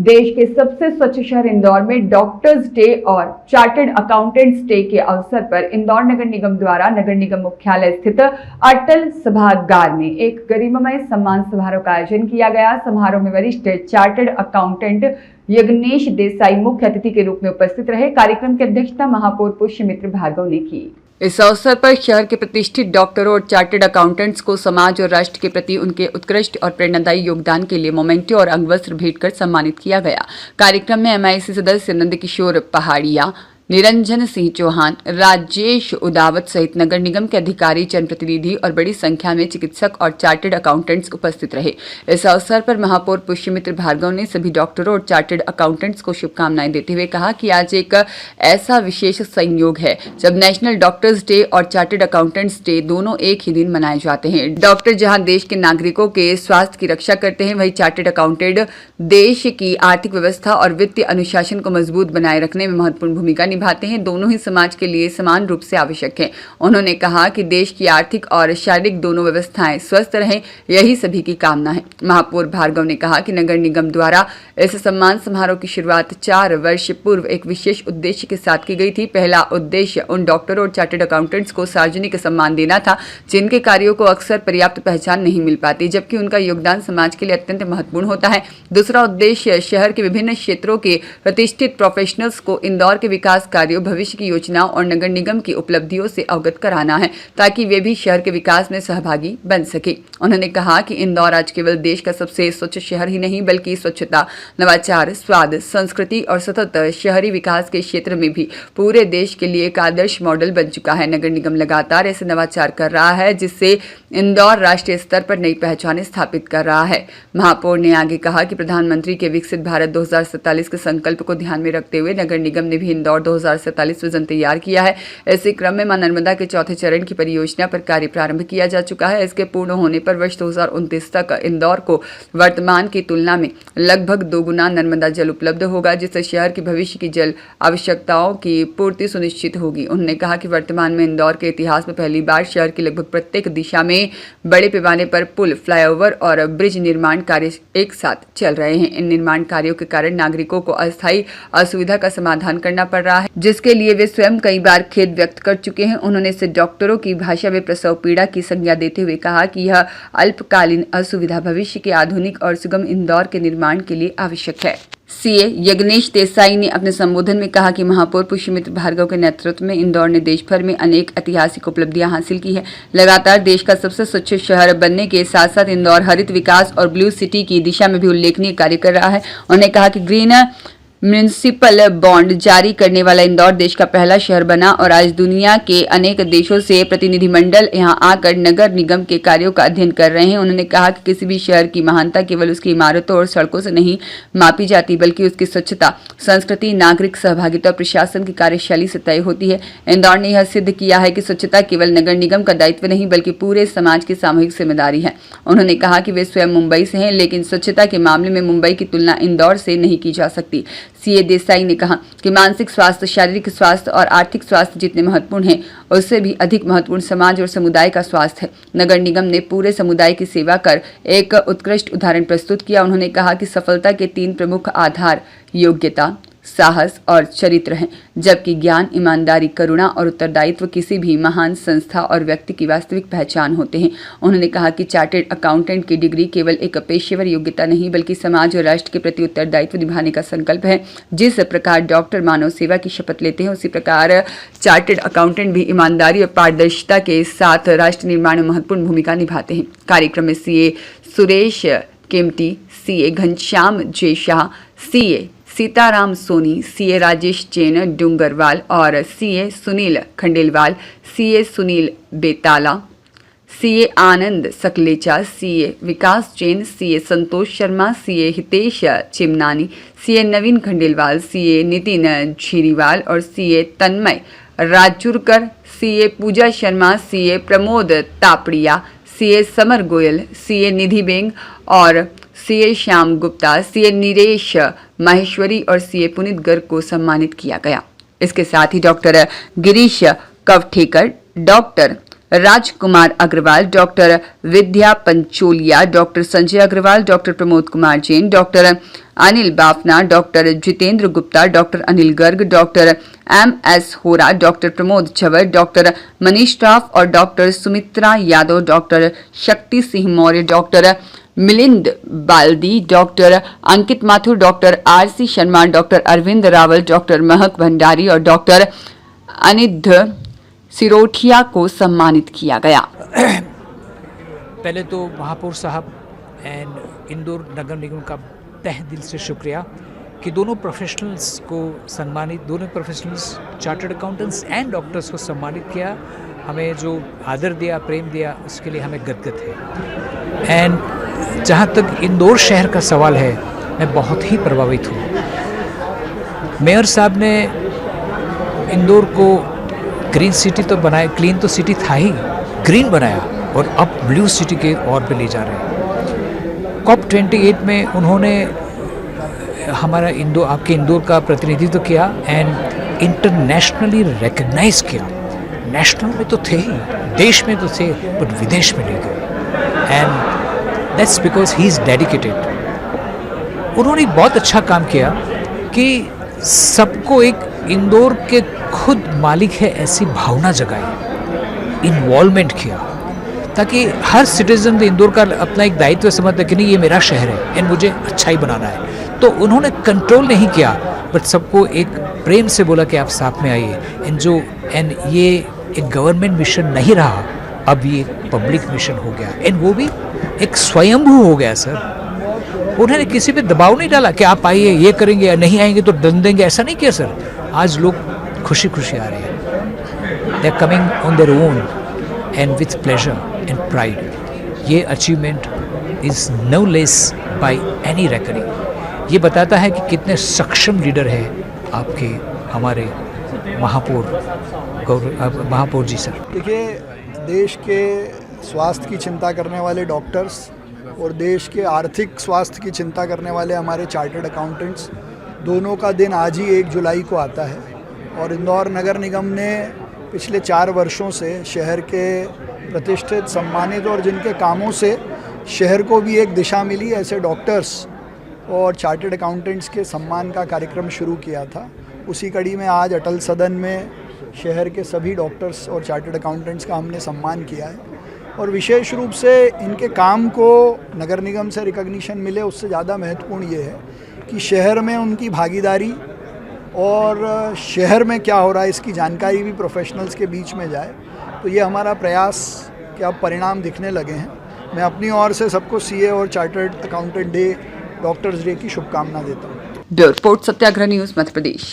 देश के सबसे स्वच्छ शहर इंदौर में डॉक्टर्स डे और चार्टर्ड अकाउंटेंट्स डे के अवसर पर इंदौर नगर निगम द्वारा नगर निगम मुख्यालय स्थित अटल सभागार में एक गरिमामय सम्मान समारोह का आयोजन किया गया। समारोह में वरिष्ठ चार्टर्ड अकाउंटेंट यज्ञेश देसाई मुख्य अतिथि के रूप में उपस्थित रहे। कार्यक्रम की अध्यक्षता महापौर पुष्यमित्र भार्गव ने की। इस अवसर पर शहर के प्रतिष्ठित डॉक्टरों और चार्टर्ड अकाउंटेंट्स को समाज और राष्ट्र के प्रति उनके उत्कृष्ट और प्रेरणादायी योगदान के लिए मोमेंटो और अंगवस्त्र भेंट कर सम्मानित किया गया। कार्यक्रम में MIC सदस्य नंदकिशोर पहाड़िया, निरंजन सिंह चौहान, राजेश उदावत सहित नगर निगम के अधिकारी, जनप्रतिनिधि और बड़ी संख्या में चिकित्सक और चार्टर्ड अकाउंटेंट्स उपस्थित रहे। इस अवसर पर महापौर पुष्यमित्र भार्गव ने सभी डॉक्टरों और चार्टर्ड अकाउंटेंट्स को शुभकामनाएं देते हुए कहा कि आज एक ऐसा विशेष संयोग है जब नेशनल डॉक्टर्स डे और चार्टर्ड अकाउंटेंट्स डे दोनों एक ही दिन मनाए जाते हैं। डॉक्टर जहां देश के नागरिकों के स्वास्थ्य की रक्षा करते हैं, वहीं चार्टर्ड अकाउंटेंट देश की आर्थिक व्यवस्था और वित्तीय अनुशासन को मजबूत बनाए रखने में महत्वपूर्ण भूमिका निभाते हैं। दोनों ही समाज के लिए समान रूप से आवश्यक हैं। उन्होंने कहा कि देश की आर्थिक और शारीरिक दोनों व्यवस्थाएं स्वस्थ रहें, यही सभी की कामना है। महापौर भार्गव ने कहा कि नगर निगम द्वारा इस सम्मान समारोह की शुरुआत 4 वर्ष पूर्व एक विशेष उद्देश्य के साथ की गई थी। पहला उद्देश्य उन डॉक्टरों और चार्टर्ड अकाउंटेंट्स को सार्वजनिक सम्मान देना था जिनके कार्यों को अक्सर पर्याप्त पहचान नहीं मिल पाती, जबकि उनका योगदान समाज के लिए अत्यंत महत्वपूर्ण होता है। दूसरा उद्देश्य शहर के विभिन्न क्षेत्रों के प्रतिष्ठित प्रोफेशनल्स को इंदौर के विकास कार्यों, भविष्य की योजनाओं और नगर निगम की उपलब्धियों से अवगत कराना है ताकि वे भी शहर के विकास में सहभागी बन सके। उन्होंने कहा कि इंदौर आज केवल देश का सबसे स्वच्छ शहर ही नहीं बल्कि स्वच्छता, नवाचार, स्वाद, संस्कृति और सतत शहरी विकास के क्षेत्र में भी पूरे देश के लिए एक आदर्श मॉडल बन चुका है। नगर निगम लगातार ऐसे नवाचार कर रहा है जिससे इंदौर राष्ट्रीय स्तर पर नई पहचान स्थापित कर रहा है। महापौर ने आगे कहा कि प्रधानमंत्री के विकसित भारत 2047 के संकल्प को ध्यान में रखते हुए नगर निगम ने भी इंदौर 2047 विजन तैयार किया है। इसी क्रम में मां नर्मदा के चौथे चरण की परियोजना पर कार्य प्रारंभ किया जा चुका है। इसके पूर्ण होने पर वर्ष 2029 तक इंदौर को वर्तमान की तुलना में लगभग 2 गुना नर्मदा जल उपलब्ध होगा, जिससे शहर की भविष्य की जल आवश्यकताओं की पूर्ति सुनिश्चित होगी। उन्होंने कहा कि वर्तमान में इंदौर के इतिहास में पहली बार शहर की लगभग प्रत्येक दिशा में बड़े पैमाने पर पुल, फ्लाईओवर और ब्रिज निर्माण कार्य एक साथ चल रहे हैं। इन निर्माण कार्यों के कारण नागरिकों को अस्थायी असुविधा का समाधान करना पड़ रहा है, जिसके लिए वे स्वयं कई बार खेद व्यक्त कर चुके हैं। उन्होंने इसे डॉक्टरों की भाषा में प्रसव पीड़ा की संज्ञा देते हुए कहा कि यह अल्पकालीन असुविधा भविष्य के आधुनिक और सुगम इंदौर के निर्माण के लिए आवश्यक है। CA यज्ञेश देसाई ने अपने संबोधन में कहा कि महापौर पुष्यमित्र भार्गव के नेतृत्व में इंदौर ने देश भर में अनेक ऐतिहासिक उपलब्धियां हासिल की है। लगातार देश का सबसे स्वच्छ शहर बनने के साथ साथ इंदौर हरित विकास और ब्लू सिटी की दिशा में भी उल्लेखनीय कार्य कर रहा है। उन्होंने कहा कि ग्रीन म्युनिसिपल बॉन्ड जारी करने वाला इंदौर देश का पहला शहर बना और आज दुनिया के अनेक देशों से प्रतिनिधिमंडल यहां आकर नगर निगम के कार्यों का अध्ययन कर रहे हैं। उन्होंने कहा कि किसी भी शहर की महानता केवल उसकी इमारतों और सड़कों से नहीं मापी जाती बल्कि उसकी स्वच्छता, संस्कृति, नागरिक सहभागिता और प्रशासन की कार्यशैली से तय होती है। इंदौर ने यह सिद्ध किया है कि स्वच्छता केवल नगर निगम का दायित्व नहीं बल्कि पूरे समाज की सामूहिक जिम्मेदारी है। उन्होंने कहा कि वे स्वयं मुंबई से हैं, लेकिन स्वच्छता के मामले में मुंबई की तुलना इंदौर से नहीं की जा सकती। CA देसाई ने कहा कि मानसिक स्वास्थ्य, शारीरिक स्वास्थ्य और आर्थिक स्वास्थ्य जितने महत्वपूर्ण हैं, उससे भी अधिक महत्वपूर्ण समाज और समुदाय का स्वास्थ्य है। नगर निगम ने पूरे समुदाय की सेवा कर एक उत्कृष्ट उदाहरण प्रस्तुत किया। उन्होंने कहा कि सफलता के 3 प्रमुख आधार योग्यता, साहस और चरित्र हैं, जबकि ज्ञान, ईमानदारी, करुणा और उत्तरदायित्व किसी भी महान संस्था और व्यक्ति की वास्तविक पहचान होते हैं। उन्होंने कहा कि चार्टर्ड अकाउंटेंट की डिग्री केवल एक पेशेवर योग्यता नहीं बल्कि समाज और राष्ट्र के प्रति उत्तरदायित्व निभाने का संकल्प है। जिस प्रकार डॉक्टर मानव सेवा की शपथ लेते हैं, उसी प्रकार चार्टर्ड अकाउंटेंट भी ईमानदारी और पारदर्शिता के साथ राष्ट्र निर्माण में महत्वपूर्ण भूमिका निभाते हैं। कार्यक्रम में CA सुरेश केमटी, CA घनश्याम जे शाह, CA सीताराम सोनी, CA राजेश जैन डूंगरवाल और CA Sunil Khandelwal, CA Sunil बेताला, CA आनंद सकलेचा, CA विकास Jain, CA Santosh Sharma, CA Hitesh चिमनानी, CA नवीन खंडेलवाल, CA नितिन झीरीवाल और CA Tanmay Rajurkar, CA Pooja Sharma, CA Pramod Tapadia, CA Samar Goyal, CA Nidhi Beng और CA श्याम गुप्ता, CA नीरेश माहेश्वरी और CA पुनीत गर्ग को सम्मानित किया गया। इसके साथ ही doctor Girish Kavthekar, doctor Rajkumar Agrawal, doctor Vidya Pancholia, doctor Sanjay Agrawal, doctor Pramod Kumar Jain, doctor Anil Bafna, doctor Jitendra Gupta, doctor Anil Garg, doctor MS Hora, doctor Pramod Jhavar, doctor Manish Rao और doctor Sumitra Yadav, doctor Shakti Singh Maurya, doctor Milind Baldi, doctor Ankit Mathur, doctor RC Sharma, doctor Arvind Rawal, doctor Mahak Bhandari और डॉक्टर अनिध सिरोठिया को सम्मानित किया गया। पहले तो महापौर साहब एंड इंदौर नगर निगम का तहे दिल से शुक्रिया कि दोनों प्रोफेशनल्स को सम्मानित, दोनों professionals chartered accountants and doctors को सम्मानित किया। हमें जो आदर दिया, प्रेम दिया, उसके लिए हमें गदगद है। एंड जहाँ तक इंदौर शहर का सवाल है, मैं बहुत ही प्रभावित हूँ। मेयर साहब ने इंदौर को ग्रीन सिटी तो बनाया, क्लीन तो सिटी था ही, ग्रीन बनाया और अब ब्लू सिटी के ओर पे ले जा रहे हैं। COP28 में उन्होंने हमारा आपके इंदौर का प्रतिनिधित्व किया एंड इंटरनेशनली रिकग्नाइज किया। नेशनल में तो थे ही, देश में तो थे, बट विदेश में ले गए and that's because he is dedicated. उन्होंने बहुत अच्छा काम किया कि सबको एक इंदौर के खुद मालिक है ऐसी भावना जगाई, इन्वॉल्वमेंट किया, ताकि हर सिटीजन इंदौर का अपना एक दायित्व समझता कि नहीं ये मेरा शहर है एंड मुझे अच्छा ही बनाना है। तो उन्होंने कंट्रोल नहीं किया, बट सबको एक प्रेम से बोला कि आप साथ में आइए। एंड ये एक गवर्नमेंट मिशन नहीं रहा, अब ये एक पब्लिक मिशन हो गया एंड वो भी एक स्वयंभू हो गया सर। उन्होंने किसी पे दबाव नहीं डाला कि आप आइए, ये करेंगे या नहीं आएंगे तो दंड देंगे, ऐसा नहीं किया सर। आज लोग खुशी खुशी आ रहे हैं, they are coming on their own and with pleasure and pride. ये achievement is no less by any reckoning. ये बताता है कि कितने सक्षम लीडर है आपके हमारे महापौर जी सर। देखिए, देश के स्वास्थ्य की चिंता करने वाले डॉक्टर्स और देश के आर्थिक स्वास्थ्य की चिंता करने वाले हमारे चार्टर्ड अकाउंटेंट्स, दोनों का दिन आज ही 1 जुलाई को आता है। और इंदौर नगर निगम ने पिछले 4 वर्षों से शहर के प्रतिष्ठित, सम्मानित और जिनके कामों से शहर को भी एक दिशा मिली, ऐसे डॉक्टर्स और चार्टर्ड अकाउंटेंट्स के सम्मान का कार्यक्रम शुरू किया था। उसी कड़ी में आज अटल सदन में शहर के सभी डॉक्टर्स और चार्टर्ड अकाउंटेंट्स का हमने सम्मान किया है। और विशेष रूप से इनके काम को नगर निगम से रिकॉग्निशन मिले, उससे ज़्यादा महत्वपूर्ण ये है कि शहर में उनकी भागीदारी और शहर में क्या हो रहा है इसकी जानकारी भी प्रोफेशनल्स के बीच में जाए। तो ये हमारा प्रयास के अब परिणाम दिखने लगे हैं। मैं अपनी ओर से सबको CA और chartered accountant day, doctors day की शुभकामना देता हूँ। ब्यूरो रिपोर्ट, सत्याग्रह न्यूज़, मध्य प्रदेश।